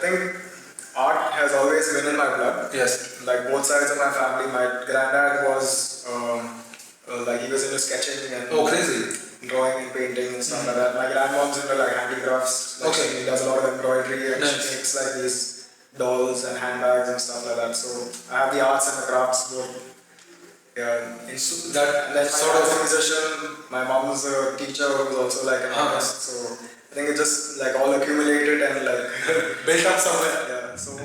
think art has always been in my blood. Yes. Like both sides of my family. My granddad was like he was into sketching and Crazy. drawing and painting and stuff like that. My grandmom's into like handicrafts. Like she does a lot of embroidery and she makes like these dolls and handbags and stuff like that. So I have the arts and the crafts both. Yeah, and then my dad's a musician. My mom's a teacher who's also like an artist. So I think it just like all accumulated and like built up somewhere. Yeah, so I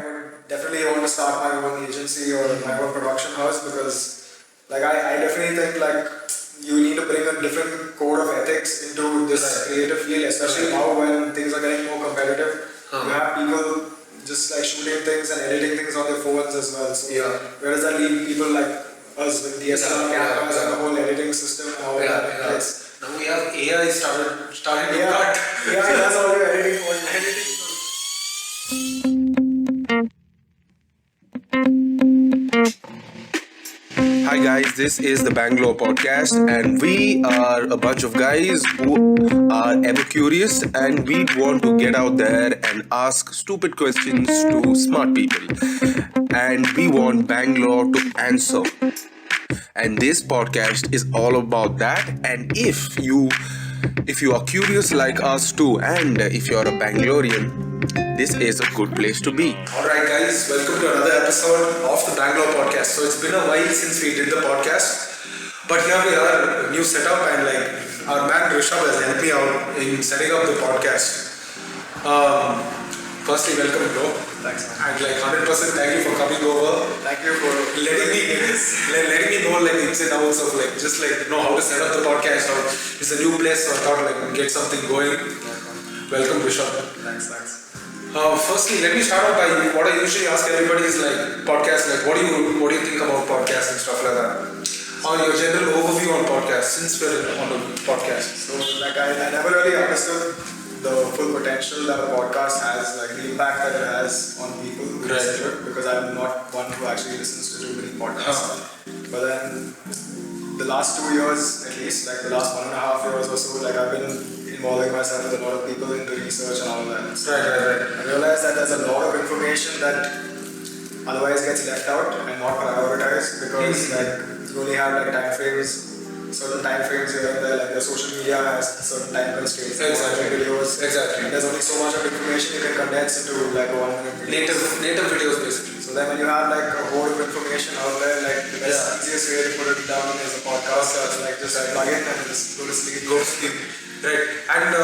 would definitely want to start my own agency or my own production house because like I definitely think like you need to bring a different code of ethics into this creative field, especially now when things are getting more competitive. You have people just like shooting things and editing things on their phones as well. So where does that leave people like us with DSLR cameras and the whole editing system and all that in place? Now we have AI starting to cut. AI does all your editing for you. Hi guys, this is the Bangalore Podcast and we are a bunch of guys who are ever curious and we want to get out there and ask stupid questions to smart people. And we want Bangalore to answer. And this podcast is all about that. And if you are curious like us too and if you're a Bangalorean, this is a good place to be. Alright guys, welcome to another episode of the Bangalore Podcast. So it's been a while since we did the podcast, but here we are, new setup, and like our man Rushabh has helped me out in setting up the podcast. Firstly, welcome bro. Thanks man. And like 100% thank you for coming over. Thank you for letting me know like ins and outs of like just like know how to set up the podcast. How it's a new place, so I thought like we'd get something going. Welcome Rushabh. Thanks. Firstly, let me start off by what I usually ask everybody is like podcast, like what do you think about podcasts and stuff like that? On your general overview on podcasts since we're on the podcast. So like I never really understood the full potential that a podcast has, like the impact that it has on people who listen to it, because I'm not one who actually listens to too many podcasts. But then the last 2 years at least, like the last 1.5 years or so, like I've been involving myself with a lot of people into research and all that. So Right. I realized that there's a lot of information that otherwise gets left out and not prioritized because like you only have like certain time frames here and there, like the social media has certain time constraints. Exactly. Videos. Exactly. There's only so much of information you can condense into like a 1 minute video. Native videos basically. So then when you have like a whole of information out there, like the easiest way to put it down is a podcast. Like just plug in and just go to sleep. Right. And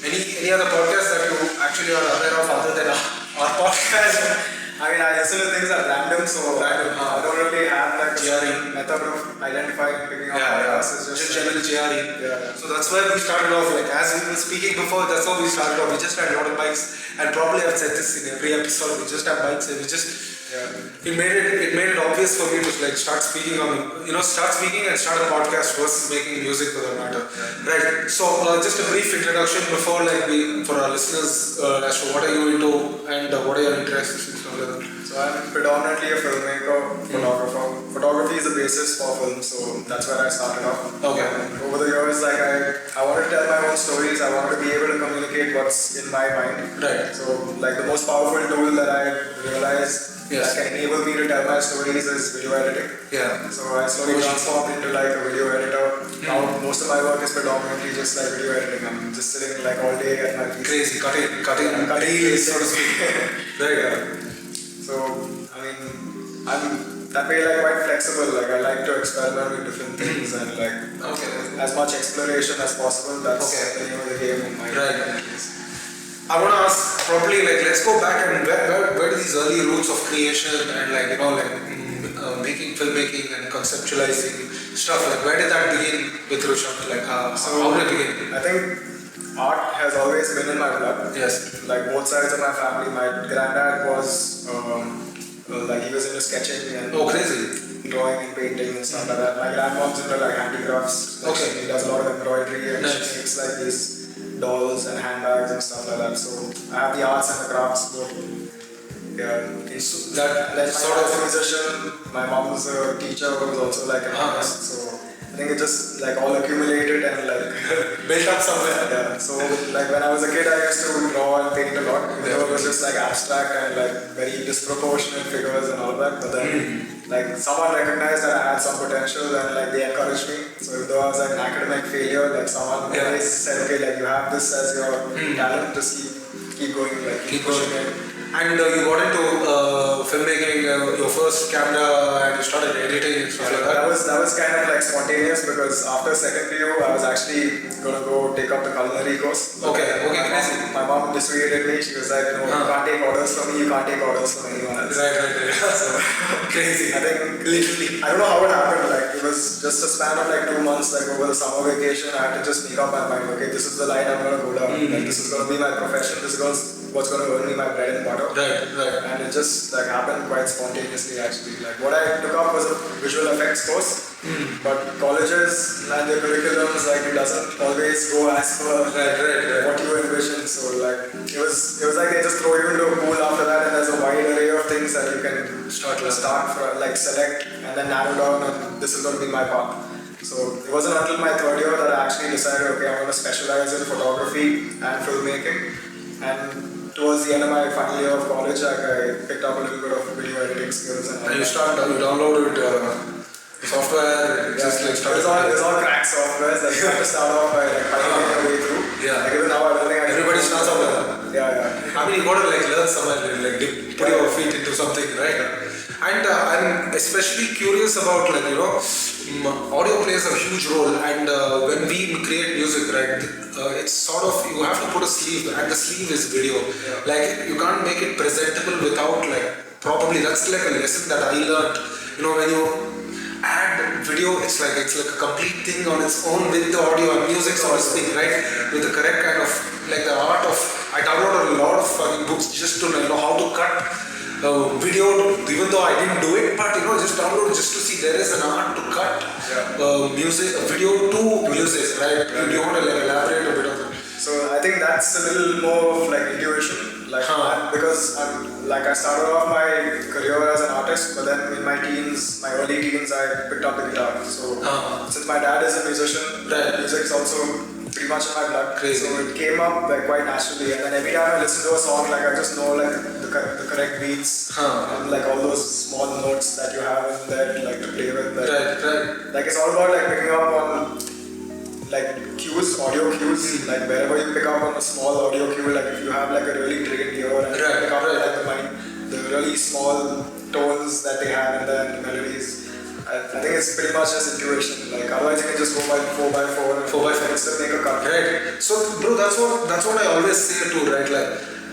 any other podcasts that you actually are aware of other than our podcast? I mean, I listen to things that are random, so I don't really have like a method of identifying picking up podcasts. It's just general GRE. Yeah. So that's where we started off. Like as we were speaking before, that's how we started off. We just had a lot of bikes, and probably I've said this in every episode. We just have bikes, and it made it obvious for me to like start speaking and start a podcast versus making music for that matter. Right. So just a brief introduction before for our listeners as to what are you into and what are your interests and stuff like that. So I'm predominantly a filmmaker, photographer. Photography is the basis for film, so that's where I started off. Okay. And over the years, like I wanted to tell my own stories. I wanted to be able to communicate what's in my mind. Right. So like the most powerful tool that I realized that can enable me to tell my stories is video editing. Yeah. So I slowly transformed into like a video editor. Now most of my work is predominantly just like video editing. I'm just sitting like all day at my PC. Crazy, cutting reels, so to speak. Right. So I mean, I'm that way like quite flexible. Like I like to experiment with different things and like as much exploration as possible. That's the name of the game in my right. I want to ask properly, like let's go back and where do these early roots of creation and making filmmaking and conceptualizing stuff, like where did that begin with Rushabh? Like how did it begin? I think art has always been in my blood. Yes. Like both sides of my family. My granddad was like he was into sketching and crazy. drawing and painting and stuff like that. My grandmom's into like handicrafts. Like she does a lot of embroidery and she makes like these dolls and handbags and stuff like that. So I have the arts and the crafts both. Yeah. Then my dad's a musician. My mom's a teacher who's also like an artist. So I think it just like all accumulated and like built up somewhere. Yeah. So like when I was a kid, I used to draw and paint was just like abstract and like very disproportionate figures and all that. But then like someone recognized that I had some potential and like they encouraged me. So even though I was like an academic failure, like someone always said, okay, like you have this as your talent, just keep going, like keep pushing it. And you got into filmmaking, your first camera, and you started editing and stuff like that. That was kind of like spontaneous because after second PU, I was actually gonna go take up the culinary course. Okay, My mom dissuaded me. She was like, no, you can't take orders from me. You can't take orders from anyone else. Right. So Crazy. I think literally, I don't know how it happened. Like it was just a span of like 2 months. Like over the summer vacation, I had to just make up my mind. Okay, this is the line I'm gonna go down. Like this is gonna be my profession. This is what's gonna earn me my bread and butter. Right. And it just like happened quite spontaneously actually. Like what I took up was a visual effects course, but colleges and their curriculums like it doesn't always go as per what you envision. So like it was like they just throw you into a pool after that, and there's a wide array of things that you can start for, like select and then narrow down, and this is going to be my path. So it wasn't until my third year that I actually decided, okay, I'm going to specialize in photography and filmmaking. And towards the end of my final year of college, I picked up a little bit of video editing skills. And you downloaded software, just like started. It's all crack software that you have to start off by like finding your way through. Yeah. Like even now, I don't think everybody starts off with that. Yeah. I mean, you got to like learn somewhere, like put your feet into something, right? And I'm especially curious about audio plays a huge role, and when we create music, right, it's sort of, you have to put a sleeve, and the sleeve is video. Like you can't make it presentable without probably that's like a lesson that I learned. When you add video, it's like a complete thing on its own with the audio and music, so to speak, right? With the correct kind of the art of. I downloaded a lot of fucking books just to know how to cut video, even though I didn't do it, but just download just to see there is an art to cut video to music, right? Do you want to elaborate a bit on that? So I think that's a little more of intuition, because I started off my career as an artist, but then in my early teens, I picked up the guitar. So since my dad is a musician, music's also pretty much in my blood. Crazy. So it came up quite naturally, and then every time I listen to a song, I just know the correct beats and all those small notes that you have in there to play with. Right. It's all about picking up on cues, audio cues, wherever you pick up on a small audio cue, if you have a really trained ear and pick up the really small tones that they have and the melodies. I think it's pretty much just intuition. Otherwise you can just go by 4x4 and still make a cut. Right. So bro, that's what I always say too, right?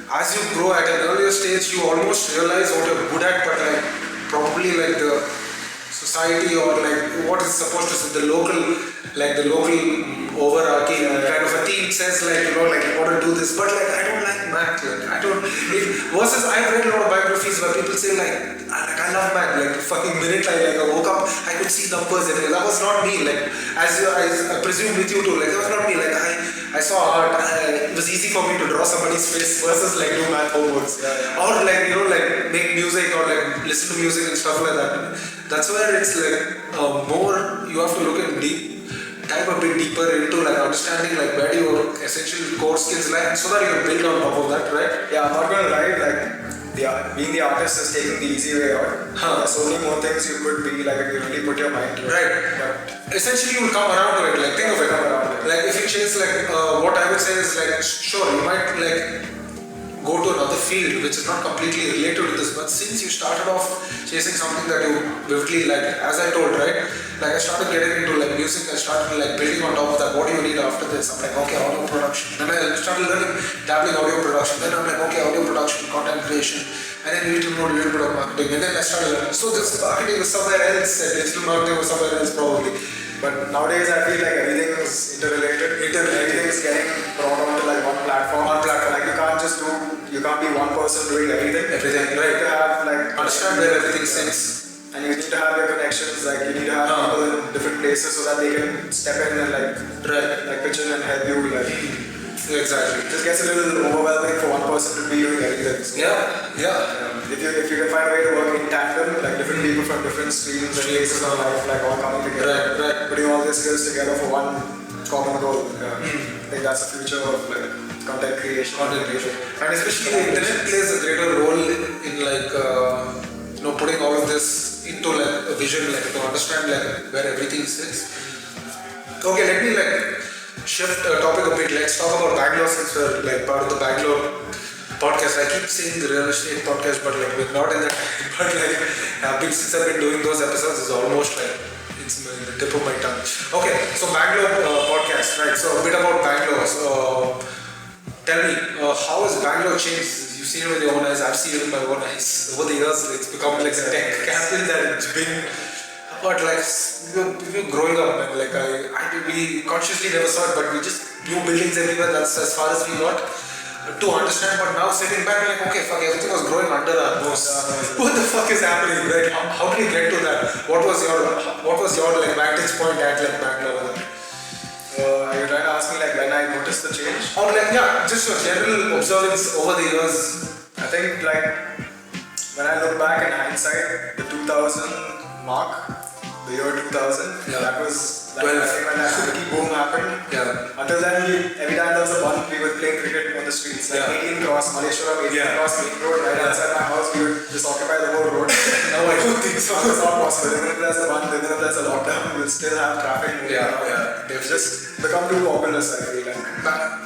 As you grow at an earlier stage, you almost realize what you're good at, but probably the society or what is supposed to say, the local overarching kind of a team says you want to do this, but I don't like math. Versus I've read a lot of biographies where people say I love math. The fucking minute I woke up, I could see numbers in it. That was not me. I presume with you too. That was not me. I saw art. It was easy for me to draw somebody's face versus do math homeworks. Or make music or listen to music and stuff like that. That's where it's more. You have to look at dive a bit deeper into understanding where do your essential core skills lie, so that you can build on top of that, right? Yeah, I'm not gonna lie, being the artist is taking the easy way out. There's so many more things you could be if you really put your mind to it. Right. But essentially you will come around to it, think of it. If you chase what I would say is sure, you might go to another field which is not completely related to this, but since you started off chasing something that you vividly liked, as I told, right? I started getting into music, I started building on top of that. What do you need after this? I'm okay, audio production. Then I started learning dabbling audio production. Then I'm okay, audio production, content creation. And then you need to know a little bit of marketing. And then I started learning. So this marketing was somewhere else, and digital marketing was somewhere else probably. But nowadays I feel everything is interrelated. Everything is getting brought onto one platform. You can't be one person doing everything. Everything, right? You need to have understand where everything sits. And you need to have your connections. You need to have people in different places so that they can step in and pitch in and help you. Exactly. It just gets a little overwhelming for one person to be doing everything. So, if you can find a way to work in tandem, different people from different streams and places of life, all coming together, putting all their skills together for one common goal. think that's the future of like content creation. And especially the internet plays a greater role in like putting all of this into like a vision, like to understand like where everything sits. Okay, let me like shift the topic a bit. Let's talk about Bangalore since we're like part of the Bangalore podcast. I keep saying the real estate podcast, but like we're not in that. But like since I've been doing those episodes, it's almost like it's the tip of my tongue. Okay, so Bangalore podcast, right? So a bit about Bangalore. So tell me, how has Bangalore changed? You've seen it with your own eyes. I've seen it with my own eyes. Over the years, it's become like a tech capital that it's been. But like we were growing up, man. Like we consciously never saw it, but we just new buildings everywhere. That's as far as we got to understand. But now sitting back, like okay, fuck, everything was growing under our nose. What the fuck is happening? Like how did we get to that? What was your like vantage point at like Bangalore? Are you trying to ask me like when I noticed the change? Or like just your general observance over the years. I think like when I look back in hindsight, the 2000 mark. The year 2000, that was like when that cricket boom happened. Yeah. Until then, every time there was a bun, we would play cricket on the streets. Like 18 cross, Malleshwaram, 18 cross, main road, right outside my house, we would just occupy the whole road. Now I don't think so. It's not possible. Even if there's a bun, even if there's a lockdown, we'll still have traffic moving around. They've just become too populous, I feel like.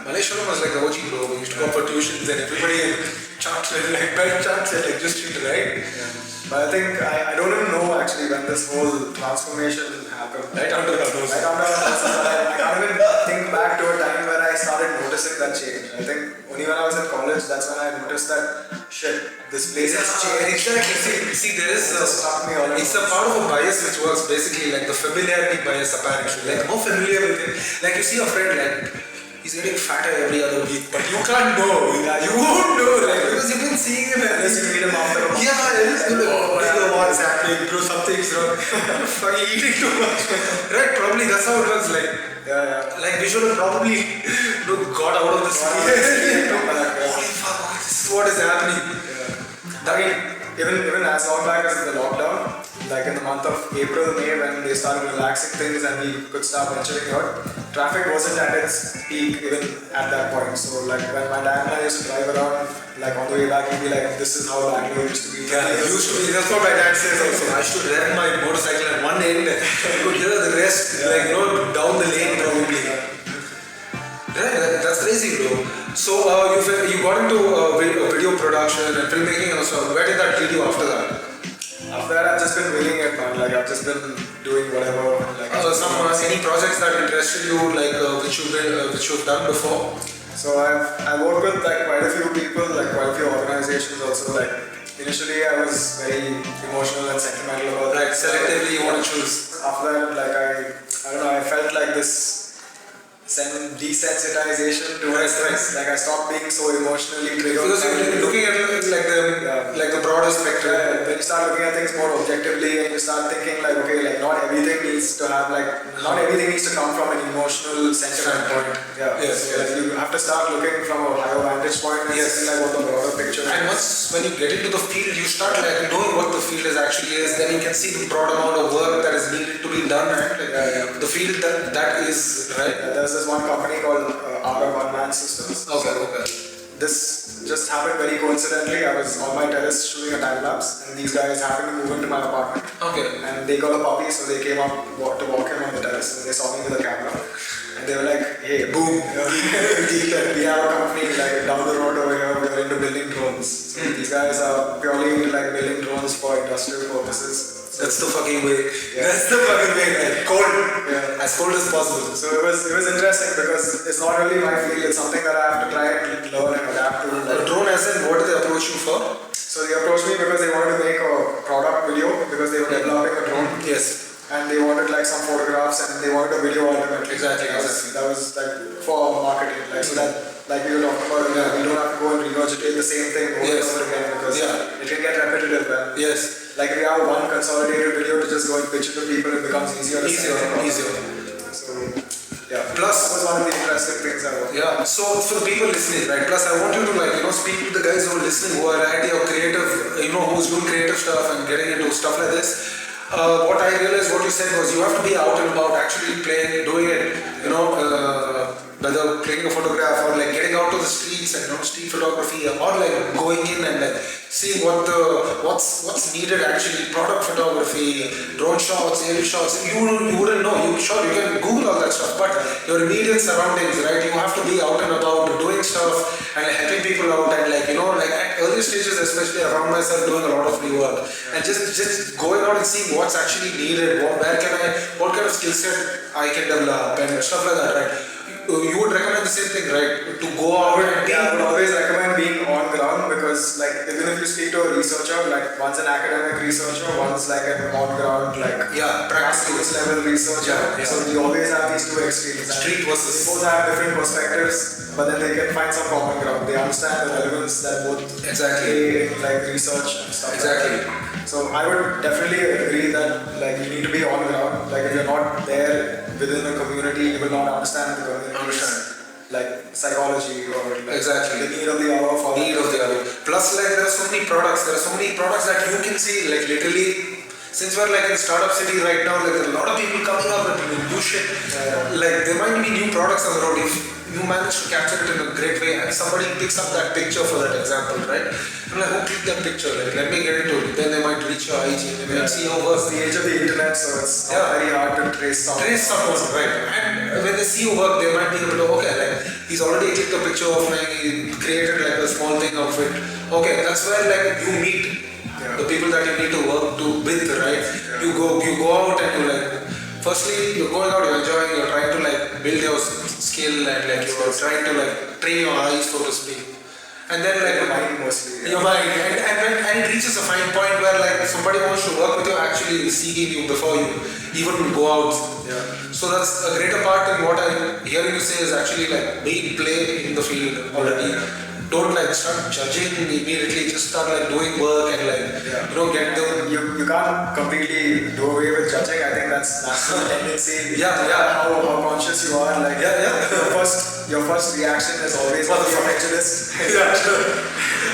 Malleshwaram was like the OG bro. We used to go for tuitions and everybody charts like bed charts like just street, right? Yeah. But I think I don't even know actually when this whole transformation happened. Right under our nose. Right under our noses. I can't even think back to a time where I started noticing that change. I think only when I was in college, that's when I noticed that shit, this place has changed. Exactly. See, there is struck me all it's a part of a bias which works basically like the familiarity bias apparently. Like more familiar with it. Like you see a friend like he's getting fatter every other week, but you can't know. You won't know, like because you've been seeing him and you meet him after a month. What's happening, bro? Something's wrong. Fucking eating too much. Right? Probably that's how it was like. Like we should have probably got out of this. Holy fuck, this is what is happening. I mean, even as long back as the lockdown, like in the month of April, May, when they started relaxing things and we could start venturing out, traffic wasn't at its peak even at that point. So like when my dad and I used to drive around, like on the way back, he'd be like, this is how Bangalore used to be. Yeah, it used to be. That's what my dad says also. I used to rev my motorcycle at one end, you could hear the rest, like down the lane probably. Right, that's crazy, bro. So you got into video production and filmmaking and so. Where did that lead you after that? After that, I've just been winging it, man. Like I've just been doing whatever. Like any projects that interested you, like which you've done before? So I've worked with like quite a few people, like quite a few organizations also. Like initially, I was very emotional and sentimental about like selectively you want to choose. After that, like I don't know, I felt like this desensitization towards things. Like I stopped being so emotionally triggered. Because you're looking at it like the broader spectrum. When you start looking at things more objectively and you start thinking like, okay, like not everything needs to come from an emotional sentiment point. Like you have to start looking from a higher vantage point and seeing like what the broader picture is. And once when you get into the field, you start like knowing what the field actually is, then you can see the broad amount of work that is needed to be done, right? Like, the field that is, right? There's this one company called Our One Man Systems. Okay. This just happened very coincidentally. I was on my terrace shooting a time lapse, and these guys happened to move into my apartment. Okay. And they got a puppy, so they came up to walk him on the terrace, and they saw me with a camera. And they were like, "Hey, boom! We have a company like down the road over here. We're into building drones. So these guys are purely into like building drones for industrial purposes." That's the fucking way. That's the fucking way, man. Cold. As cold as possible. So it was interesting because it's not really my field. It's something that I have to try and learn and adapt to. A drone as in, what did they approach you for? So they approached me because they wanted to make a product video because they were developing a drone. Yes. And they wanted like some photographs and they wanted a video ultimately. Exactly. That was like for marketing. Like so that like we were talking about, we don't have to go and regurgitate the same thing over and over again because it can get repetitive. Yes. Like we have one consolidated video to just go and pitch it to people, it becomes easier. Easier. So plus that was one of the interesting things I want. Yeah. So for the people listening, right? Plus I want you to speak to the guys who are listening, who are at your creative, who's doing creative stuff and getting into stuff like this. What I realized, what you said was you have to be out and about, actually playing, doing it, whether taking a photograph or like getting out to the streets and street photography, or like going in and like seeing what's needed actually, product photography, drone shots, aerial shots. You wouldn't know. You can Google all that stuff, but your immediate surroundings, right? You have to be out and about doing stuff and like, helping people out, and like like at early stages especially, I found myself doing a lot of free work and just going out and seeing what's actually needed, what kind of skill set I can develop and stuff like that, right? You would recommend the same thing, right? To go out and I would always recommend being on ground, because like even if you speak to a researcher, like one's an academic researcher, one's like an on ground, like practice level researcher. So you always have these two extremes. Street versus. They both have different perspectives, but then they can find some common ground. They understand the relevance that both play in like research and stuff. Exactly. So I would definitely agree that like you need to be on ground. Like if you're not there within the community, you will not understand the community. Like psychology or like the need of the hour for Plus, like there are so many products that you can see, like literally. Since we're like in startup city right now, like there are a lot of people coming up with new shit. Like there might be new products on the road. If you manage to capture it in a great way and somebody picks up that picture for that example, right? I'm like, who clicked that picture? Like, let me get into it. Then they might reach your IG, they might see your work. It's the age of the internet, so it's very hard to trace someone. Right? And when they see your work, they might be able to, okay, like he's already clicked a picture of me, he created like a small thing of it. Okay, that's where like you meet the people that you need to work with, right? You go out and you like, firstly you're going out, you're enjoying, you're trying to like build your skill and like you're trying to like train your eyes, so to speak. And then like your mind mostly. Your mind. And it reaches a fine point where like somebody wants to work with you actually seeking you before you even go out. So that's a greater part in what I'm hearing you say is actually like play in the field already. Don't like start judging immediately, just start like doing work and like get the. You can't completely do away with judging. I think that's natural tendency. How conscious you are. Like your first reaction is always to be prejudice.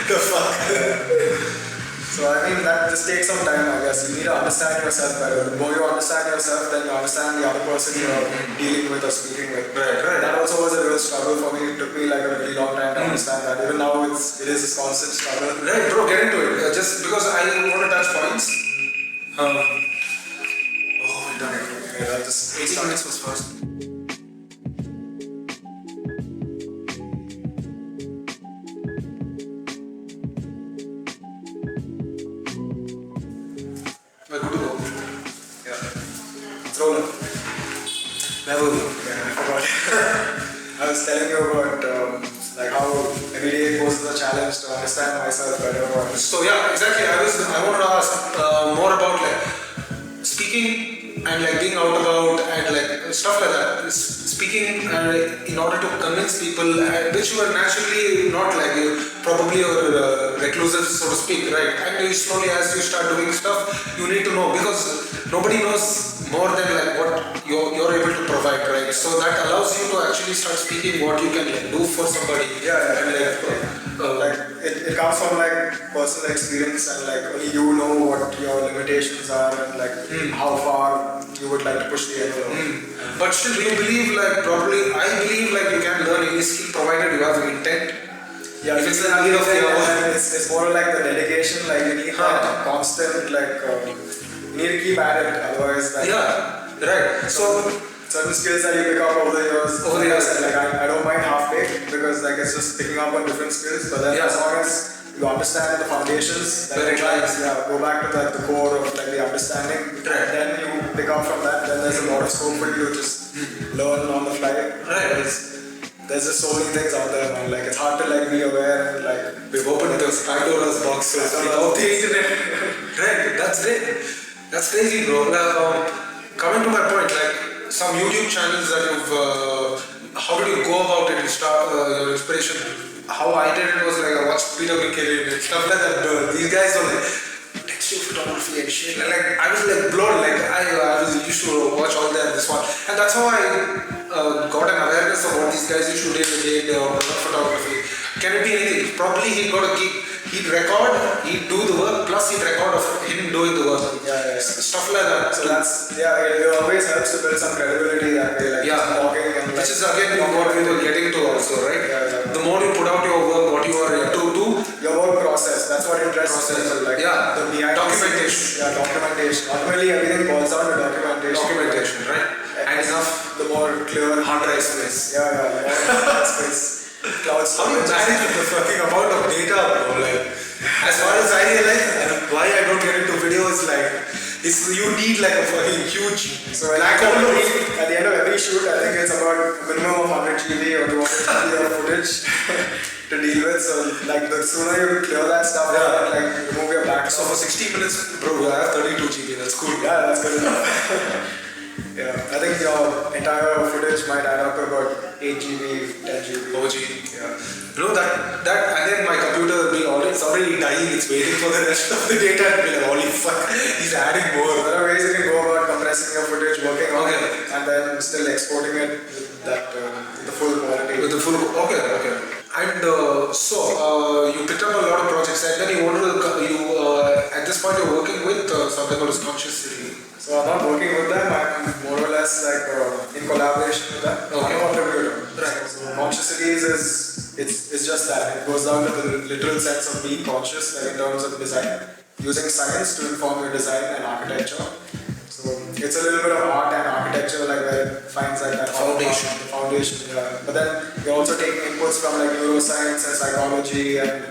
The fuck. So I mean that just takes some time, I guess. You need to understand yourself better. The more you understand yourself, then you understand the other person you're dealing with or speaking with. Right. That also was a real struggle for me. It took me like a really long time to understand that. Even now it is a constant struggle. Right, bro, get into it. Just because I want to touch points. We're done. Okay, 18 minutes was fast. We're good to go. It's rolling. Never will. I forgot. I was telling you about like how every day poses a challenge to understand myself better. So yeah, exactly. I wanted to ask more about like speaking and like being out about and like stuff like that. Speaking in order to convince people, which you are naturally not like you, probably you're reclusive, so to speak, right? And you slowly, as you start doing stuff, you need to know, because nobody knows more than like what you're able to provide, right? So that allows you to actually start speaking what you can like, do for somebody. It comes from like personal experience, and like only you know what your limitations are and like how far you would like to push the envelope. But still, do you believe like probably? I believe like you can learn any skill provided you have the intent. Yeah, if it's the need of the hour. It's more like the dedication. Like you need that constant you need to keep at it. Otherwise, like right. So certain skills that you pick up over the years. Like I don't mind half-baked, because like it's just picking up on different skills. But then as long as you understand the foundations, then go back to like the core of like the understanding. Right. Then you pick up from that. Then there's a lot of scope for you to just learn on the fly. Right. There's just so many things out there, man. Like it's hard to like be aware and like we've opened the Pandora's box of the internet. Right. That's great. That's crazy, bro. Coming to my point, like some YouTube channels that you've, how did you go about it? You start your inspiration. How I did it was like I watched Peter McKinnon and stuff like that. These guys are like texture photography and shit. Like I was like blown. Like I was used to watch all that this one, and that's how I got an awareness of what these guys used to do in the day or photography. Can it be anything? Probably he got a gig. He he'd record, he'd do the work, plus he'd record of him doing the work. Yeah. Stuff like that. So it always helps to build some credibility that way, like just talking and which is again what we were getting to also, right? Yeah. The more you put out your work, what you are yet to do, your work process, that's what interests people, like the behind documentation. Documentation. Ultimately, everything boils down to documentation. Right? And enough, the more clear hard drive space. more hard drive space. Cloud How do you storage. manage the fucking amount of data, bro? Like, as far as I realize, and why I don't get into video is like, you need like a fucking huge So black hole. at the end of every shoot, I think it's about a minimum of 100 GB or 200 GB of footage to deal with. So like the sooner you clear that stuff, like remove your back. So for 60 minutes, bro, I have 32 GB. That's cool. Yeah, that's good enough. Yeah, I think your entire footage might add up to about 8 GB, 10 GB. OG. Yeah. Bro, that and then my computer will be it's already dying. It's waiting for the rest of the data and be like, holy fuck, he's adding more. There are ways you can go about compressing your footage, working on Okay. it, and then still exporting it with that the full quality. With the full, okay. And you picked up a lot of projects, and then you wanted to, at this point you're working with something called Conscious City. So I'm not working with them, I'm more or less like in collaboration with them. Okay. I'm a contributor. Right. So Conscious it's just that. It goes down to the literal sense of being conscious, like in terms of design, using science to inform your design and architecture. So it's a little bit of art and architecture, like where it finds like that foundation. Yeah. But then you're also taking inputs from like neuroscience and psychology and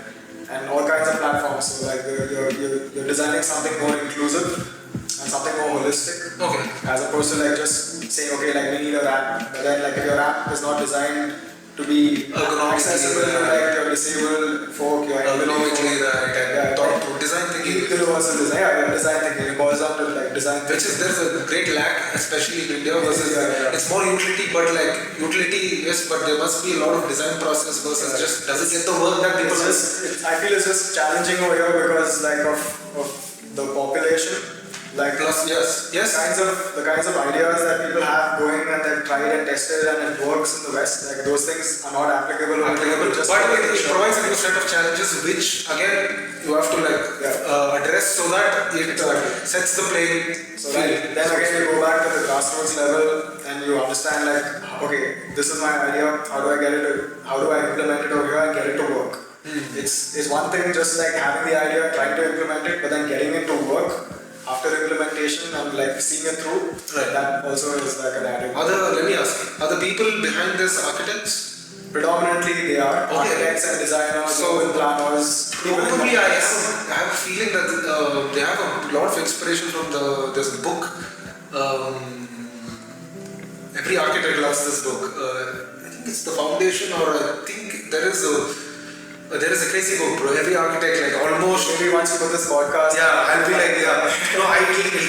all kinds of platforms. So like you're designing something more inclusive and something more holistic. Okay. As opposed to like just saying, okay, like we need a ramp, but then like if your ramp is not designed to be accessible to like your disabled folk, your ergonomically yeah, thought through design thinking. Universal design, design thinking. It boils down to like design thinking. Which is there's a great lack, especially in India versus it's more utility, but like utility yes, but there must be a lot of design process versus just does it get the work that people I feel it's just challenging over here because like of the population. Like plus yes. The kinds of ideas that people have going and they've tried and tested and it works in the West, like those things are not applicable But it provides a new set of challenges which again you have to address so that it sets the plane. So then again you go back to the grassroots level and you understand like, okay, this is my idea, how do I implement it over here and get it to work? It's one thing just like having the idea, trying to implement it, but then getting it to work after implementation and like seeing it through, that also is like an added. Let me ask, are the people behind this architects? Predominantly they are architects and designers, urban planners. Probably I have a feeling that they have a lot of inspiration from there's a book. Every architect loves this book. I think it's The Foundation, or I think there is a crazy book, bro. Every architect, like almost. Maybe once you put this podcast. Yeah, I'll be like, it'll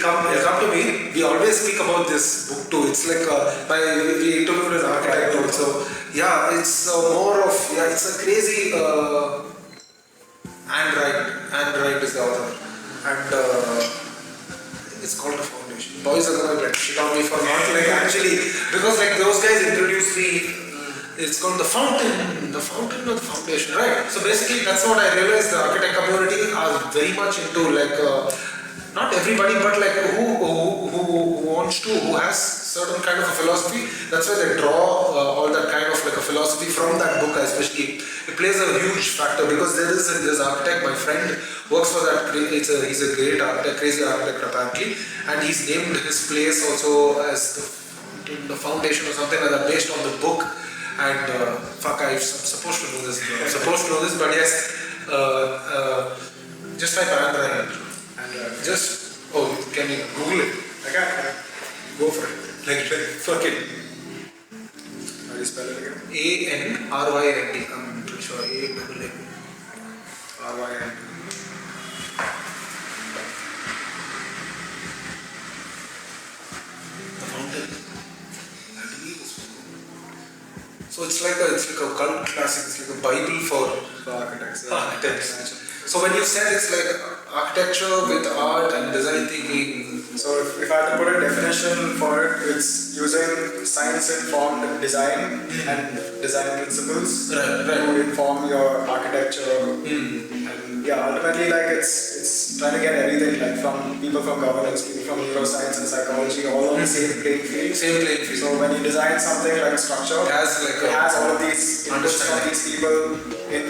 come to me. We always speak about this book too. It's like we interviewed an architect also. Yeah, it's more of it's a crazy. Anne Wright is the author, and I think it's called The Foundation. Boys are gonna get shit on me for not like actually because like those guys introduced me. It's called the fountain or the foundation, right? So basically, that's what I realized. The architect community are very much into like not everybody, but like who has certain kind of a philosophy. That's why they draw all that kind of like a philosophy from that book. Especially, it plays a huge factor because there is this architect. My friend works for that. He's a great architect, crazy architect apparently, and he's named his place also as the foundation or something like that, based on the book. And I'm supposed to know this. But yes, just type Android. Can you Google it? I can. Go for it. Like fuck it. How do you spell it again? ANRYND. I'm pretty sure ANRYND. The fountain. I believe it's. So it's like a cult classic. It's like a Bible for architects. So when you said it's like architecture with art and design thinking. So if I had to put a definition for it, it's using science-informed design and design principles to inform your architecture and yeah, ultimately like it's trying to get everything like from people from governance, people from neuroscience and psychology, all on the same playing field. Same playing field. So when you design something like a structure, It has like it has all of these inputs from these people in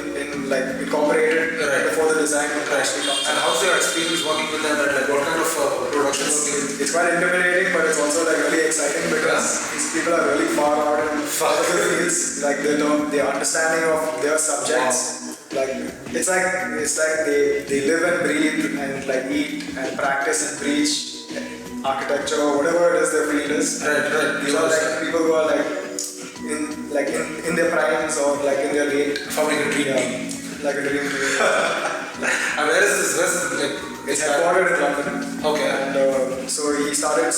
like incorporated before the design actually comes. And how's your experience working with them? And like what kind of production? It's quite intimidating, but it's also like really exciting because these people are really far out in other fields. Like their understanding of their subjects. Like it's like they live and breathe and like eat and practice and preach architecture or whatever it is their field is. Right. These are like people who are like in their primes or like in their late Forming a dream. like a dream team. And where is this? Like It's headquartered in London. Okay. And so he started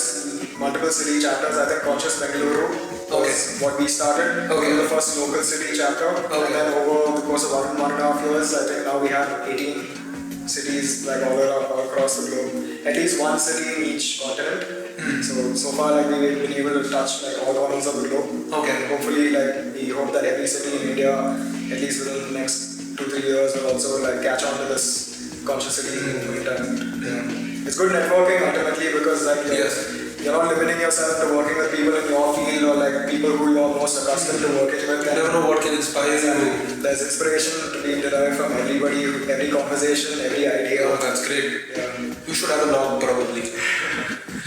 multiple city chapters. I think Conscious Bangalore was what we started. Okay. The first local city chapter. Okay. And then over the course of 1.5 years, I think now we have 18 cities like all across the globe. At least one city in each continent. So far like we've been able to touch like all corners of the globe. Okay. And hopefully like we hope that every city in India, at least within the next 2-3 years, will also like catch on to this conscious city movement. And it's good networking ultimately because like you're not limiting yourself to working with people in your field or like people who you're most accustomed to working with. You never know what can inspire you. There's inspiration to be derived from everybody, every conversation, every idea. Oh, that's great. Yeah. You should have a blog probably.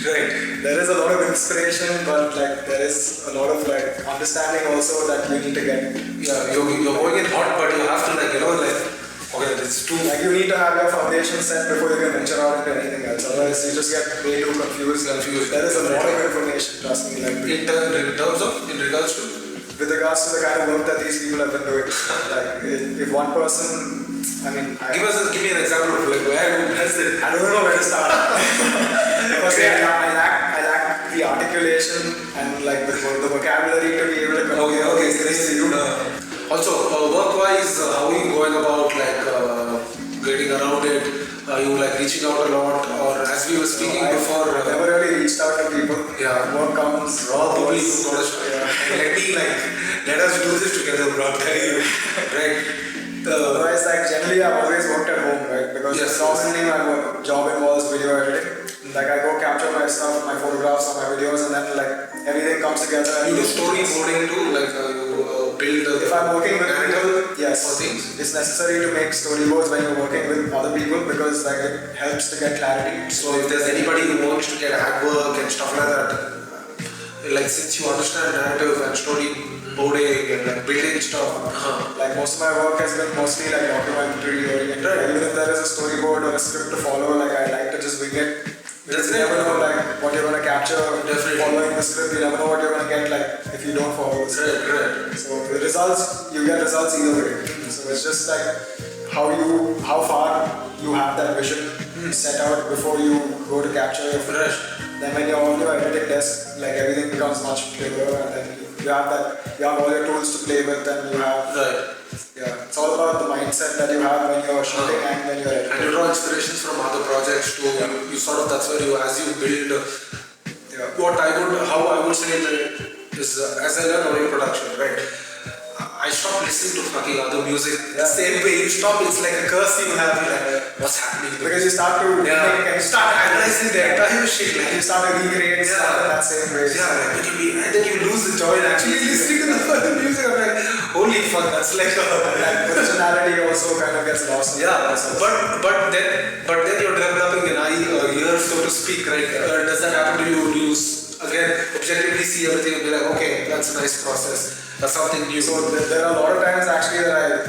Right. There is a lot of inspiration, but like there is a lot of like understanding also that you need to get. Yeah, you're going in hot, but you have to like okay, it's too. Like you need to have your foundation set before you can venture out into anything else. Otherwise, you just get way too confused. There is a lot of information. Trust me. Like In regards to. with regards to the kind of work that these people have been doing. Like if one person, Give me an example of like where has it. I don't know where to start. Because I lack the articulation and like the vocabulary to be able to convey these things to you. Also, work-wise, how are you going about like getting around it? Are you like reaching out a lot, or as we were speaking before? I've never really reached out to people. Yeah. Work comes Raw people, goes. let us do this together, bro. Right. Otherwise, like generally, I've always worked at home, right? Because normally my job involves video editing. Like I go capture my stuff, my photographs or my videos, and then like everything comes together. You do storyboarding too, like you build. If I'm working with people, yes, or things. it's necessary to make storyboards when you're working with other people because like it helps to get clarity. So if there's anybody who wants to get ad work and stuff like that, like since you understand narrative and storyboarding and like building stuff, Like most of my work has been mostly like documentary oriented. Even if there is a storyboard or a script to follow, like I like to just wing it. Because you never know like what you're gonna capture following the script. You never know what you're gonna get like if you don't follow the script. Right. So the results, you get results either way. So it's just like how far you have that vision set out before you go to capture your footage. Then when you're on your editing desk, like everything becomes much clearer, and then you have all your tools to play with, and you have it's all about the mindset that you have when you're shooting and when you're editing. And you draw inspirations from other projects too. You sort of, that's where you, as you build, how I would say that is as I learn audio production, right? I stopped listening to fucking other music. The same way you stop, it's like a curse you have, like, what's happening? Because you start to think and start analyzing the entire shit, like you start to recreate stuff in that same way. Yeah, and then you lose the joy in actually listening to the other music. I'm like, holy fuck, that's like originality also kind of gets lost. Yeah, but then you're developing an ear, so to speak, right? Does that happen to you? Do you again objectively see everything and be like, okay, that's a nice process. That's something new. So there are a lot of times actually that I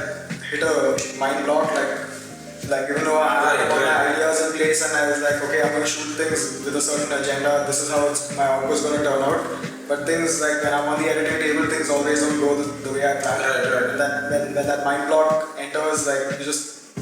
hit a mind block, like even though I had all my ideas in place and I was like, okay, I'm going to shoot things with a certain agenda. This is how my output is going to turn out. But things like when I'm on the editing table, things always don't go the way I planned. And then when that mind block enters, like you just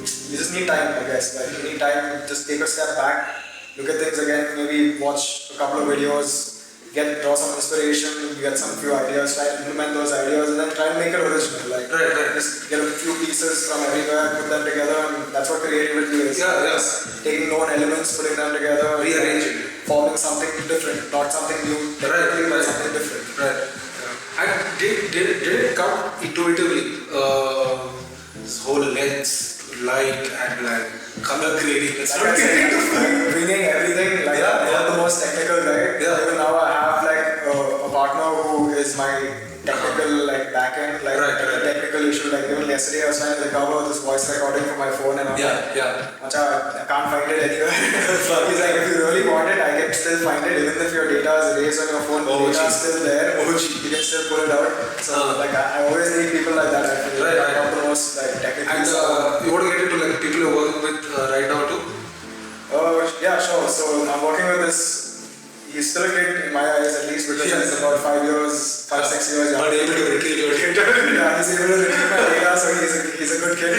need time, I guess. Like you need time, just take a step back, look at things again, maybe watch a couple of videos, draw some inspiration, get some few ideas, try to implement those ideas, and then try and make it original. Like just get a few pieces from everywhere, put them together, and that's what creativity is. Taking known elements, putting them together, rearranging, forming something different, not something new, but something different. And did it come intuitively? This whole lens, light and like color grading. It's Like I said, like, bringing everything, like Yeah, I'm not the most technical guy. Yeah. Even now I have like a partner who is my technical like backend, like Right. technical issue. Like even yesterday I was trying to recover this voice recording from my phone and I'm like, Yeah. Macha, I can't find it anywhere. He's like, if you really want it, I can still find it. Even if your data is erased on your phone, the data is still there. You can still pull it out. So like I always need people like that. I feel Right. I'm not the most like technical. And you want to get into like people you're working with right now too? Yeah, sure. So I'm working with this. He's still a kid in my eyes, at least, because Yeah. he's about 5 years, 6 years young. But able to retrieve your data. Yeah, he's able to retrieve my data, so he's a good kid.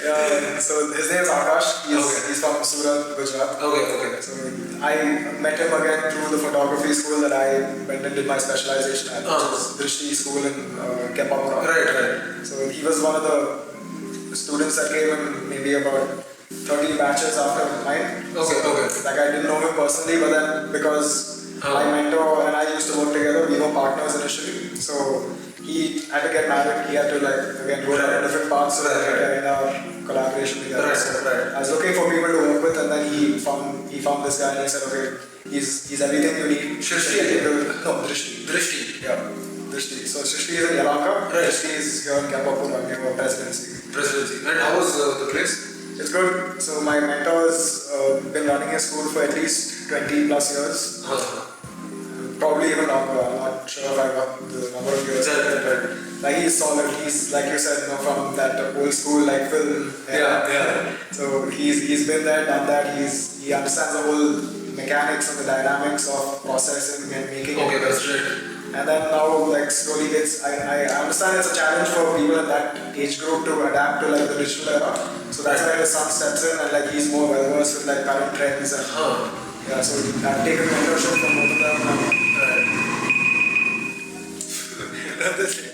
Yeah. So his name is Akash. He's from Surat, Gujarat. Okay. So I met him again through the photography school that I went and did my specialization at, which is Drishti School in Kempapura. Right. So he was one of the students that came in maybe about 30 batches after mine. Okay. Like I didn't know him personally, but then because my mentor and I used to work together, we were partners initially. So he had to get married. He had to like again go down a different path so that we could end our collaboration together. Right. I was looking for people to work with, and then he found this guy and he said, okay, he's everything you need. Drishti. No, Drishti. Drishti. Yeah, Drishti. So Drishti is in Yelhanka. Right. Drishti is here in Kempapura near Presidency. And how was the place? It's good. So my mentor's been running his school for at least 20 plus years. Probably even longer. I'm not sure if I got the number of years. But like he's solid. He's like you said, from that old school like film. Yeah. So he's been there, done that. He understands the whole mechanics and the dynamics of processing and making. Okay, that's right. And then now, like slowly, I understand it's a challenge for people in that age group to adapt to like the digital era. So that's why his son steps in and like he's more well versed with like current trends and yeah. So I've taken mentorship from both of them. That's it.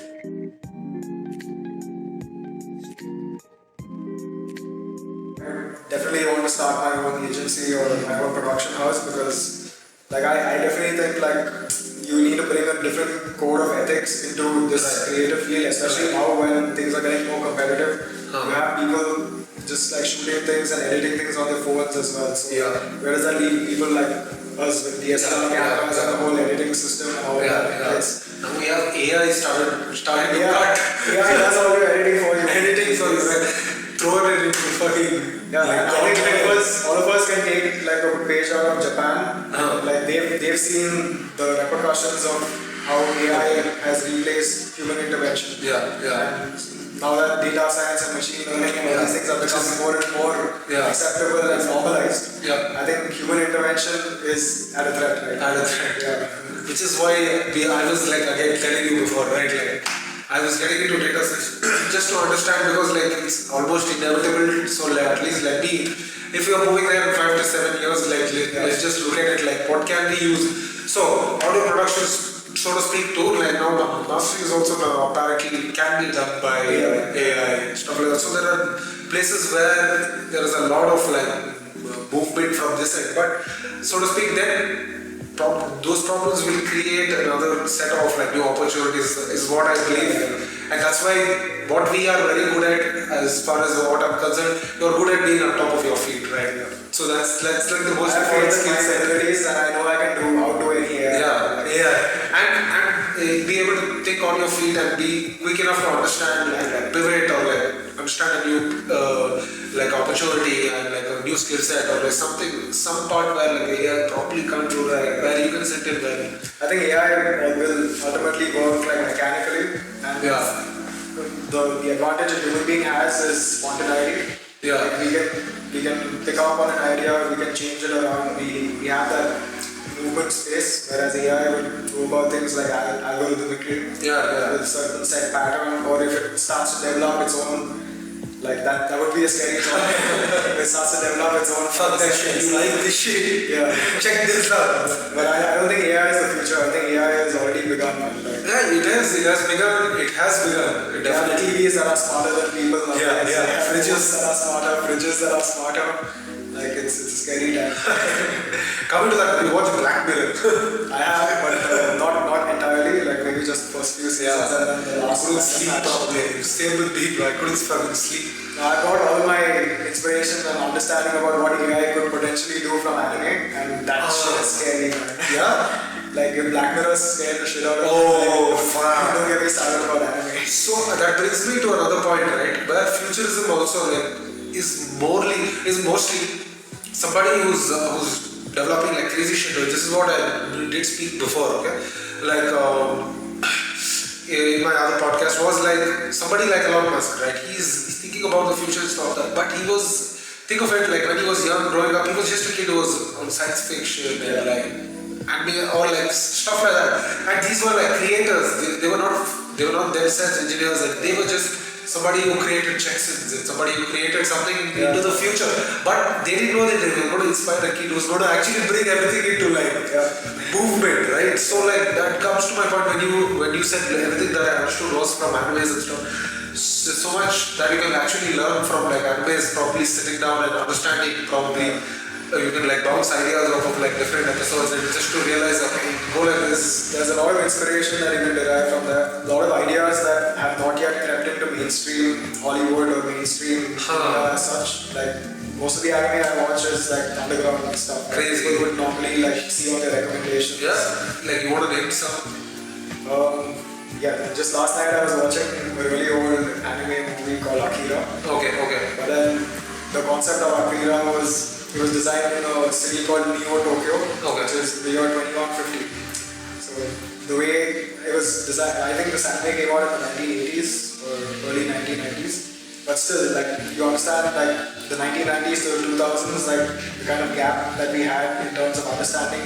Definitely want to start my own agency or my own production house because like I definitely think like you need to bring a different code of ethics into this creative field, especially now when things are getting more competitive. You have people just like shooting things and editing things on their phones as well. So where does that leave people like us with DSLR cameras and the whole editing system and all that? Yes. Now we have AI started to cut. Yeah, that's all you're editing for you. Editing for you. Throw it into fucking. Yeah, I think all of us can take like a page out of Japan. Like they've seen the repercussions of how AI has replaced human intervention. Yeah. And now that data science and machine learning and all these things are becoming more and more acceptable and normalized, I think human intervention is at a threat, right? At a threat. Yeah. Which is why I was like again telling you before, right? Like I was getting into data science just to understand because like it's almost inevitable. So like, at least let me, if you are moving there in 5 to 7 years, like let's just look at it like what can we use. So audio production, so to speak, too. Like now mastering is also apparently can be done by AI and stuff like that. So there are places where there is a lot of like movement from this side, but so to speak, then. Those problems will create another set of like new opportunities is what I believe, and that's why what we are very good at as far as what I'm concerned, you're good at being on top of your feet, right? So that's like the most important skill set. And I know I can outdo any AI. And be able to think on your feet and be quick enough to understand like pivot or like understand a new like opportunity and like a new skill set or like some part where like AI probably can't do that, where you can sit in well. I think AI will ultimately work like mechanically, and the advantage a human being has is spontaneity. Like we can pick up on an idea, we can change it around. We have that movement space, whereas AI will do about things like algorithmically with a certain set pattern, or if it starts to develop its own. Like that would be a scary thought. It starts to develop its own. Fuck that shit. You like this shit? Yeah. Check this out. But I don't think AI is the future. I think AI has already begun. Like, it has begun. It definitely. TVs that are smarter than people. Fridges that are smarter. Fridges that are smarter. Like it's a scary time. Coming to that, you watch Black Mirror. I have, but not entirely. Like maybe just the first few seasons and then the last couldn't sleep properly. Same with me, bro. I couldn't fucking sleep. I bought all inspiration and understanding about what AI could potentially do from anime, and that shit is scary, man. Yeah. Like if Black Mirror scared the shit out of me, Oh, like, fuck. don't get me started about anime. So that brings me to another point, right? Where futurism also is mostly somebody who's developing like crazy shit. This is what I did speak before, okay? Like in my other podcast was like somebody like Elon Musk, right? He's thinking about the future and stuff like that, but he was think of it like when he was young, growing up, he was just a kid who was on science fiction and like anime or like stuff like that. And these were like creators. They were not themselves engineers. Like they were just somebody who created Jacksons and somebody who created something into the future. But they didn't know that they were going to inspire a kid who's going to actually bring everything into like movement, right? So like that comes to my point when you said like, everything that I understood was from animes and stuff. So much that you can actually learn from like animes, probably sitting down and understanding probably. You can like bounce ideas off of like different episodes and just to realize okay, go like this. There's a lot of inspiration that you can derive from that. A lot of ideas that have not yet crept into mainstream Hollywood or mainstream as such. Like most of the anime I watch is like underground and stuff. Crazy. People would normally like see on their recommendations. Yeah, like you want to name some? Yeah, just last night I was watching a really old anime movie called Akira. Okay. But then the concept of Akira was it was designed in a city called Neo Tokyo, which is the year 2150. So the way it was designed, I think this anime came out in the 1980s or early 1990s. But still, like you understand, like the 1990s to the 2000s, like the kind of gap that we had in terms of understanding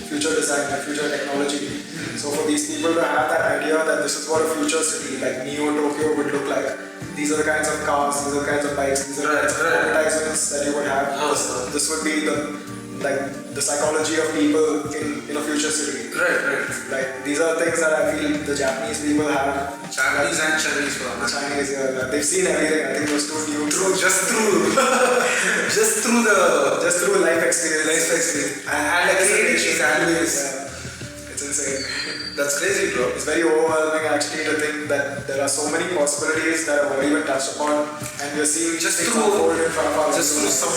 future design and future technology. So for these people to have that idea that this is what a future city like Neo Tokyo would look like. These are the kinds of cars, these are the kinds of bikes, these are the kinds of advertisements that you would have. This would be the psychology of people in a future city. Right. Like these are things that I feel the Japanese people have. Chinese and Chinese for us. Chinese, yeah, they've seen everything. I think those two new. Just through life experience. And like creating these animes. It's insane. That's crazy, bro. It's very overwhelming actually to think that there are so many possibilities that have already been touched upon, and we're seeing Just things through- unfold in front of our Just through eyes. some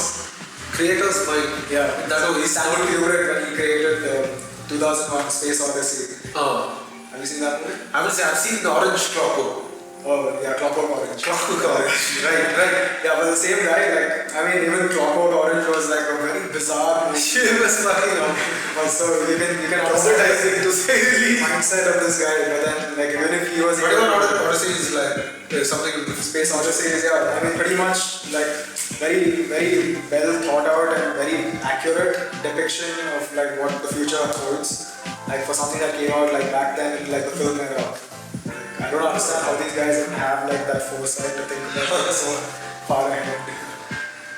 creators' mind. Yeah, That's how he's Stanley Kubrick when he created the 2001 Space Odyssey. Oh. Have you seen that movie? I've seen the Orange Clockwork. Oh yeah, Clockwork Orange. Clockwork Orange. Right. Yeah, but the same guy, like, I mean, even Clockwork Orange was like a very bizarre movie. She was fucking But so you can traumatizing understand to say the least. mindset of this guy, but then like even if he was 21 Odyssey is like something with Space Odyssey is, yeah, I mean pretty much like very well thought out and very accurate depiction of like what the future holds. Like for something that came out like back then in like the film era. Like, I don't understand how these guys even have like that foresight to think about so far ahead.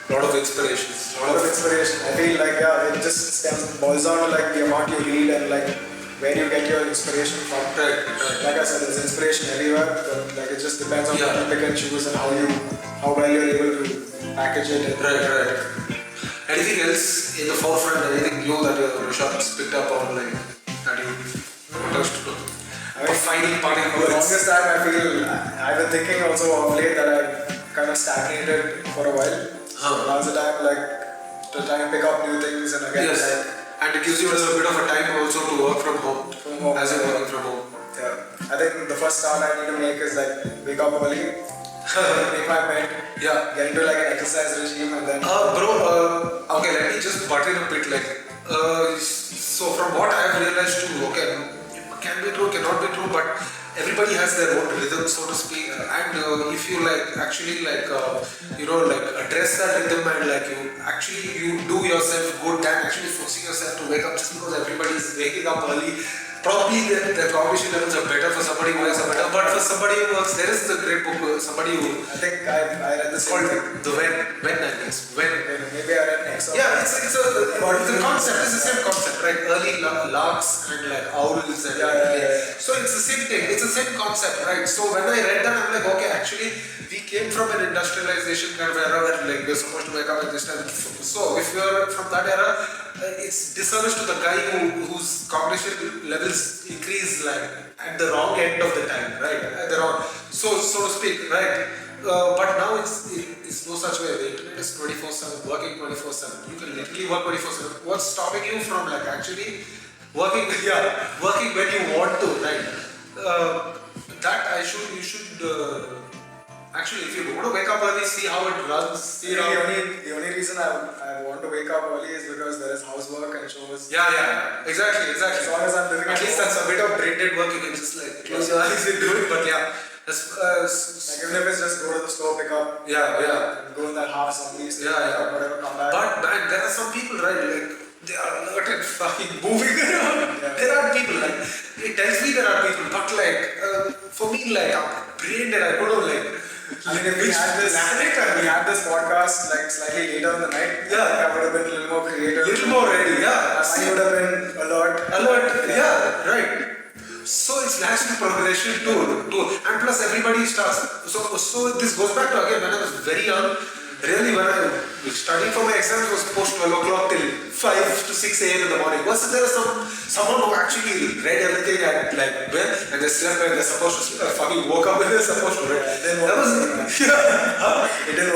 a lot of inspirations. A lot of inspiration. I feel like yeah, it just boils down to like the amount you read and like where you get your inspiration from. Right. Like I said, there's inspiration everywhere, but like it just depends on Yeah. what you pick and choose and how well you're able to package it. Right. Anything else in the forefront? Anything new that Rushabh's picked up on, like that you touched on? I mean, Finding for the particles. longest time, I feel I've been thinking also of late that I've kind of stagnated for a while. So now's the time like to try and pick up new things and again Yes. like And it gives you a little bit of a time also to work from home. As you're working from home. yeah. I think the first start I need to make is like wake up early, make my bed, Yeah. get into like an exercise regime and then Okay, let me just butt in a bit. So from what I've realized too, okay, can be true, cannot be true, but everybody has their own rhythm, so to speak. And if you address that rhythm and you do yourself good than actually forcing yourself to wake up just because everybody is waking up early. Probably the cognition levels are better for somebody who wakes up better, but for somebody who works, there is the great book, somebody who I think I read this called thing. The When I guess. When. Maybe I read next. Yeah, it's a concept. It's the same concept, right? Early larks and like owls and so it's the same thing. It's the same concept, right? So when I read that, I'm like, okay, actually, we came from an industrialization kind of era where like we're supposed to wake up at this time. So if you're from that era, it's disservice to the guy whose cognition levels increase like at the wrong end of the time, right? At the wrong, so to speak, right? But now it's no such way. The internet is 24/7, working 24/7. You can literally work 24/7. What's stopping you from like actually working? Yeah, working when you want to, right? You should. Actually, if you want to wake up early, see how it runs. See how. The only reason I want to wake up early is because there is housework and chores. Yeah, exactly. As long as I'm living At at least home. that's a bit of brain dead work. You can just like close your eyes and do it. But yeah, Like even if it's just go to the store, pick up. Go in that half zombie state, whatever, come back. But man, there are some people, right? Like they are alert and fucking moving around. Yeah. There are people like it tells me there are people, but like for me, like I'm brain dead. I don't know, like. I mean, if we had this podcast like slightly later in the night, I would have been a little more creative. Little more ready, My mind would have been alert. Right. So it's natural progression too. And plus everybody starts. So this goes back to again when I was very young. Really, when I was studying for my exams was post 12 o'clock till 5 to 6 a.m. in the morning. Was there someone who actually read everything at like when and they slept when they're supposed to sleep? I fucking woke up when they're supposed to read. It didn't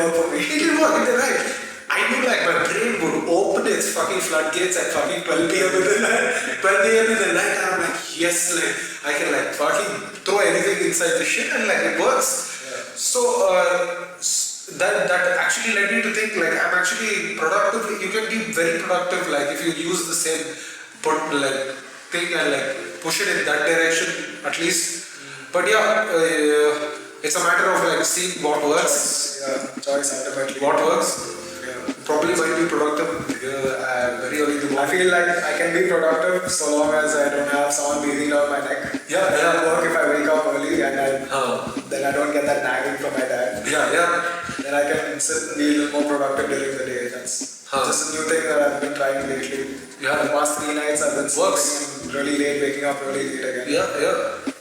work for me. It didn't work. Right. I knew like my brain would open its fucking floodgates at fucking 12 p.m. in the night. 12 a.m. in the night, and I'm like, yes, like I can like fucking throw anything inside the shit, and like it works. Yeah. So that actually led me to think like I'm actually productive. You can be very productive like if you use the same thing and like push it in that direction at least. But yeah, it's a matter of like seeing what works. Choice ultimately. What works. Probably might be productive very early in the morning. I feel like I can be productive so long as I don't have someone breathing down my neck. It'll work if I wake up early and then I don't get that nagging from my dad. Then I can sit and be a little more productive during the day. That's just a new thing that I've been trying lately. The past 3 nights I've been sleeping really late, waking up really late again.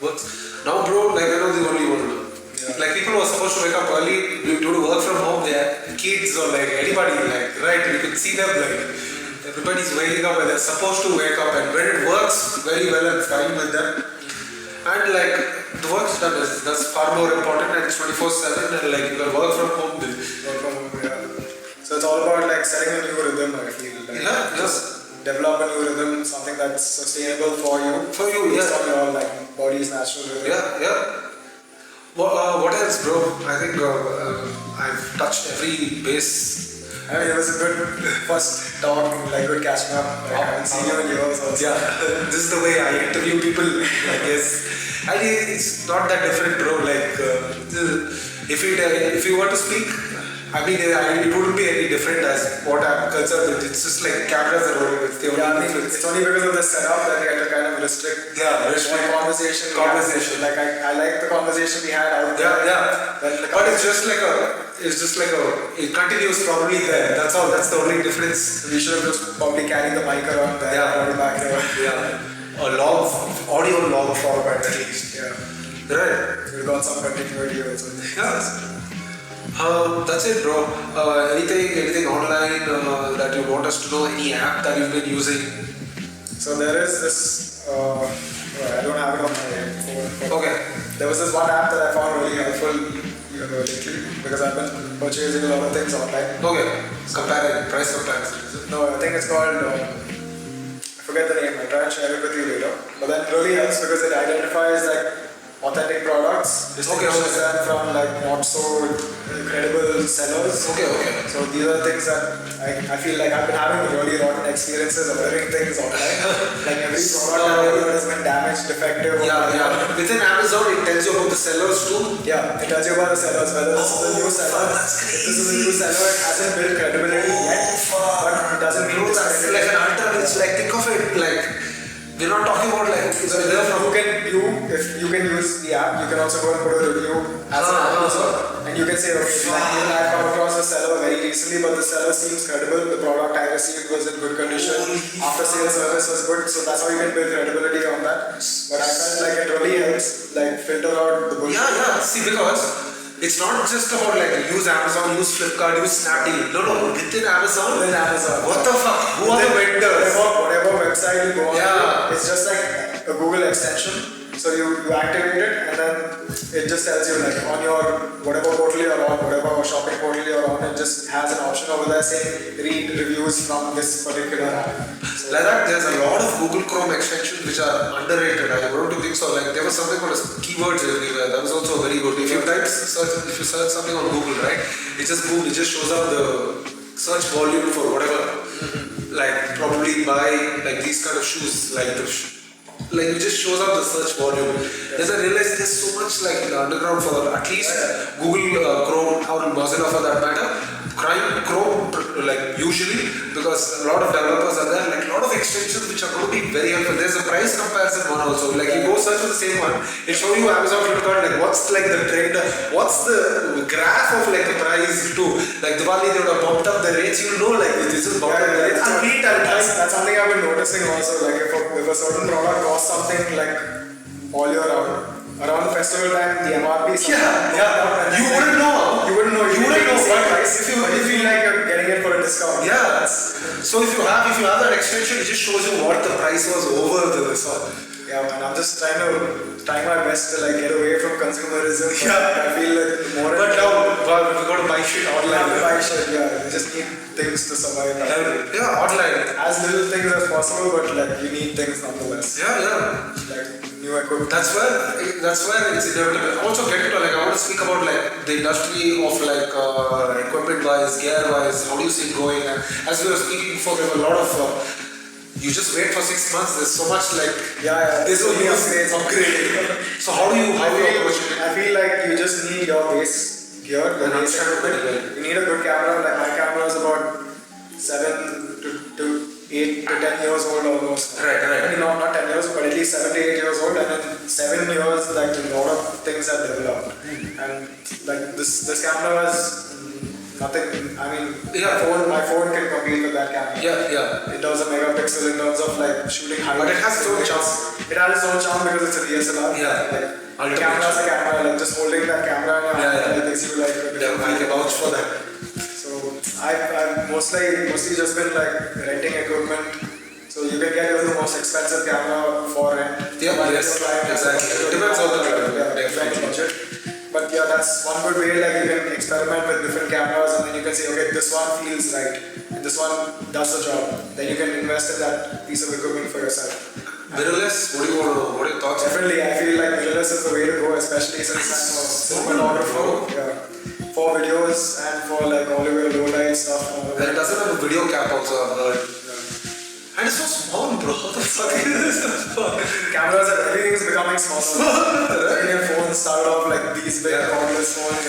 Works. Now bro, like I know the only one. Like people who are supposed to wake up early, due to work from home, they are kids or like anybody, like right, you can see them like everybody's waking up when they're supposed to wake up, and when it works very well and fine with them, and like the work's done, that's far more important, and it's 24/7, and like you can work from home. So it's all about like setting a new rhythm, I feel. Like, just develop a new rhythm, something that's sustainable for you. Based on your like body's natural rhythm. What else, bro? I think I've touched every base. I mean, it was a good first talk, like good catching up. Like, I haven't seen you in years also. This is the way I interview people, I guess. I think it's not that different, bro. Like, if you want to speak, I mean, it wouldn't be any different as what I'm concerned with. It's just like cameras are rolling. It's the only difference. It's only because of the setup that we had to kind of restrict conversation. Like I like the conversation we had out there. But it's just like it continues probably there. That's all. That's the only difference. We should have just probably carried the mic around there. Back there. A audio log format at least. Right. We've got some continuity also. That's it, bro. Anything online that you want us to know? Any app that you've been using? So there is this. I don't have it on my phone. Okay. There was this one app that I found really helpful lately because I've been purchasing a lot of things online. Okay. Price comparison. Is it? No, I think it's called. I forget the name. I'll try and share it with you later. But that really helps because it identifies like authentic products, distinguishes them from like not so credible sellers. Okay. So these are things that I feel like I've been having really rotten experiences of ordering things online. Like every product I've ordered has been damaged, defective. Within Amazon, it tells you about the sellers too. It tells you about the sellers, whether this is a new seller. If this is a new seller, it hasn't built credibility yet, but it doesn't mean that's like an alternate. Like think of it like. We're not talking about like if you can use the app, you can also go and put a review as an app user, and you can say, okay, I come across a seller very recently, but the seller seems credible. The product I received was in good condition. After sales service was good, so that's how you can build credibility on that. But I felt like it really helps, like filter out the bullshit. See, because it's not just about like use Amazon, use Flipkart, use Snapdeal. No, within Amazon. What the fuck? Who are the vendors? Whatever website you go on, it's just like a Google extension. So you activate it and then it just tells you like on your whatever portal you're on, whatever shopping portal you're on, it just has an option over there saying read reviews from this particular app. So like that, there's a lot of Google Chrome extensions which are underrated. I don't think so. Like there was something called as keywords everywhere. That was also very good. If you search something on Google, right? It just shows up the search volume for whatever. Like probably buy like these kind of shoes, like it just shows up the search volume. As I realized there's so much like in the underground for at least Google Chrome or Mozilla for that matter. Chrome like usually because a lot of developers are there, like a lot of extensions which are going to be very helpful. There's a price comparison one also. Like you go search for the same one, it shows you Amazon, Flipkart, like what's like the trend, what's the graph of like the price too. Like Diwali they would have bumped up the rates, you know, like this is bumped up the rates. That's something I've been noticing also. Like if a certain product costs something like all year round, around festival time, the MRP is You wouldn't know. You wouldn't know. But if you feel like you're getting it for a discount. Yeah. So if you have that extension, it just shows you what the price was over the resort. Yeah, man. I'm just trying my best to like get away from consumerism. Yeah. I feel like more. But now we got to buy shit online. Yeah. We just need things to survive. Yeah, online. As little things as possible, but like you need things nonetheless. Yeah. Like new equipment. That's where it's inevitable. Also get into like I want to speak about like the industry of like equipment wise, gear wise. How do you see it going? And as we were speaking before, there were a lot of. You just wait for 6 months. There's so much like there's no upgrade. So how do you approach it? I feel like you just need your base gear, the base equipment. You need a good camera. Like my camera is about 7 to 8 to 10 years old almost. Right. I mean, not 10 years, but at least 7 to 8 years old. And in 7 years, like a lot of things have developed. And like this camera is nothing. I mean, my phone can compete with that camera. Yeah. In terms of megapixel, in terms of like shooting high. But it has its own charm. It has its own charm because it's a DSLR. Yeah. Like, camera is a camera. Like just holding that camera in your hand, it gives you like a different I can vouch for that. So I've mostly just been like renting equipment. So you can get even the most expensive camera for rent. Exactly. It depends on the budget. But yeah, that's one good way. Like you can experiment with different cameras, and then you can say, okay, this one feels right, and this one does the job. Then you can invest in that piece of equipment for yourself. Mirrorless, what are your thoughts? Definitely, I feel like mirrorless is the way to go, especially since I'm a cinematographer. For videos and for like all of your low light stuff. And it doesn't have a video cap also, I've heard. And it's so small, bro. What the fuck is this? Cameras and everything is becoming smaller. Your phones started off like these big cordless phones.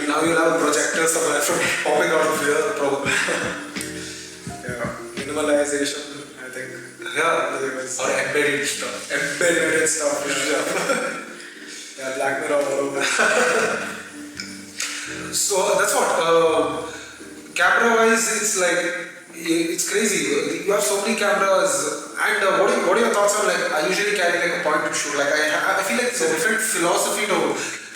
Now you'll have a projector somewhere from popping out of here, probably. Minimalization, I think. Or embedded stuff. Black Mirror all over. So that's what. Camera-wise, it's like it's crazy. You have so many cameras, and what are your thoughts on like? I usually carry like a point and shoot. Like I feel like it's a different philosophy to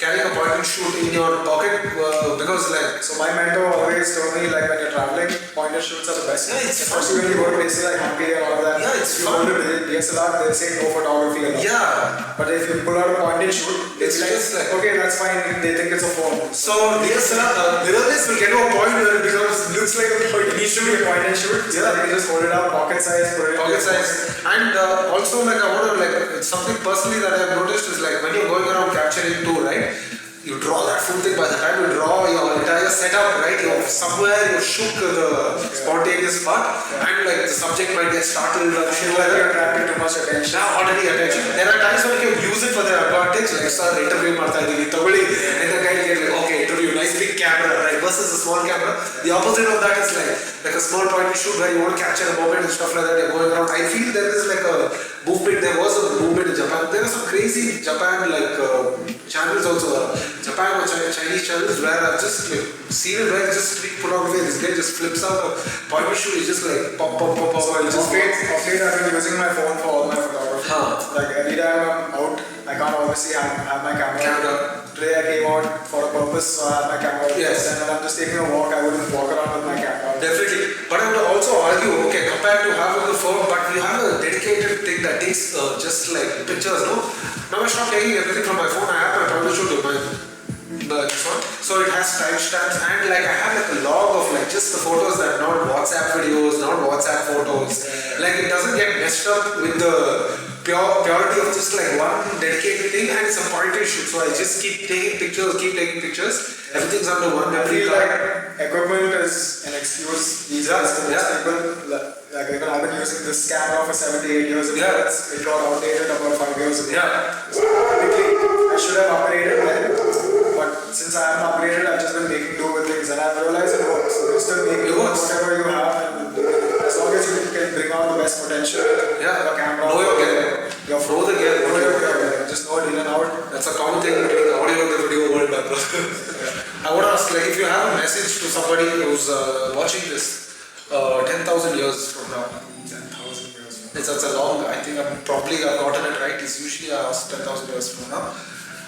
carrying a point and shoot in your pocket because like. So my mentor always told me like when you're traveling, point and shoots are the best. Yeah, it's fun. Especially when you go to places like Hampi and all that. Yeah, it's fun. You go to DSLR, they say no photography at all. Yeah. But if you pull out a point and shoot, it's just like okay, that's fine. They think it's a phone. So DSLR mirrorless will get to a point where it looks like a point. It needs to be a point and shoot. So that you can just hold it out, pocket size, put it. Pocket size. And also like I want to like something personally that I've noticed is like when you're going around capturing too, right? You draw that full thing. By the time you draw your entire setup, right? You're somewhere you shook the spontaneous part, and like the subject might get startled or shit like that. You're attracting too much attention. Now already attention. There are times when you use it for their advantage, like sir interview ಮಾಡ್ತಾ ಇದೀವಿ ತಗೊಳ್ಳಿ, and the guy get like okay interview, nice big camera, right? Versus a small camera. The opposite of that is like a small point and shoot where you want to capture a moment and stuff like that. You're going around. I feel there is like a movement. There was a movement in Japan. There are some crazy Japan like channels also. Japan or Chinese channels where I've just like, seen it where it's just street photography. This guy just flips out a point and shoot. It's just like pop. Just of late I've been using my phone for all my photography. Like every time I'm out, I can't obviously have my camera. Today I came out for a purpose, so I have my camera. Yes. And when I'm just taking a walk, I wouldn't walk around with my camera. Definitely. But I would also argue, okay, compared to having the phone, but you have a dedicated dedicated thing that takes just like pictures, no? Now I stop taking everything from my phone. I have my publisher to my this one. So it has timestamps and like I have like a log of like just the photos that are not WhatsApp videos, not WhatsApp photos. Like it doesn't get messed up with the purity of just like one dedicated thing, and it's a pointed shoot. So I just keep taking pictures. Everything's under one I memory feel card. like equipment is an excuse these days for most people. Like even I've been using this camera for 7 to 8 years ago. It got outdated about 5 years ago. So technically, I should have upgraded then. But since I haven't upgraded, I've just been making do with things, and I've realized it works. So you still make do with whatever you have, and as long as you can bring out the best potential, your camera, know your gear. your Know the gear. just know it in and out. That's a common thing between the audio and the video world, my brother. I want to ask, like, if you have a message to somebody who's watching this 10,000 years from now. 10,000 years. It's a long. I think I've gotten it right. It's usually I ask 10,000 years from now.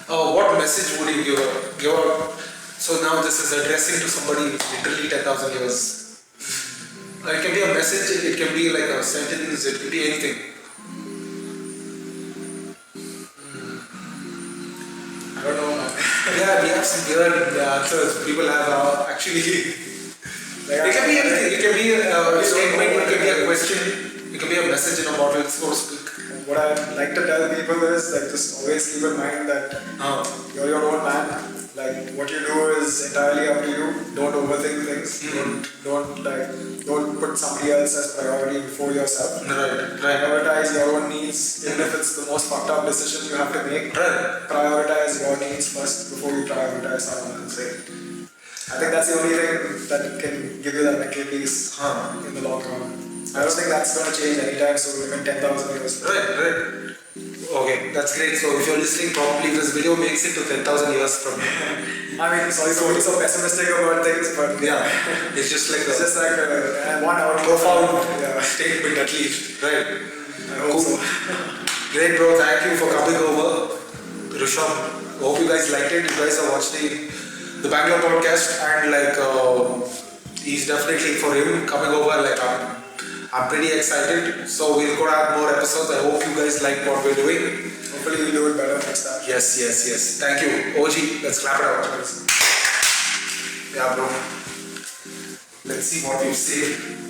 What message would you give out? So now this is addressing to somebody literally 10,000 years. It can be a message. It can be like a sentence. It could be anything. I don't know. Yeah, we have some weird answers. People have actually. It can be anything. It can be a statement. It can be a question. It can be a message in a bottle, so to speak. What I like to tell people is like just always keep in mind that you're your own man. Like what you do is entirely up to you. Don't overthink things. Don't put somebody else as priority before yourself. Right. Prioritize your own needs, even if it's the most fucked up decision you have to make. Prioritize your needs first before you prioritize someone else. I think that's the only thing that can give you that mental peace in the long run. I don't think that's going to change anytime soon, even 10,000 years. Right. Okay, that's great. So if you're listening properly, this video makes it to 10,000 years from now. I mean, sorry to be so pessimistic about things, but yeah, it's just like one profound statement at least. Right. I hope so. Great, bro. Thank you for coming over, Rushabh. Hope you guys liked it. You guys are watching the Bangalore Podcast, and he's definitely for him coming over. I'm pretty excited. So we'll go have more episodes. I hope you guys like what we're doing. Hopefully we'll do it better next time. Yes. Thank you. OG, let's clap it out. Yeah, bro. Let's see what we've saved.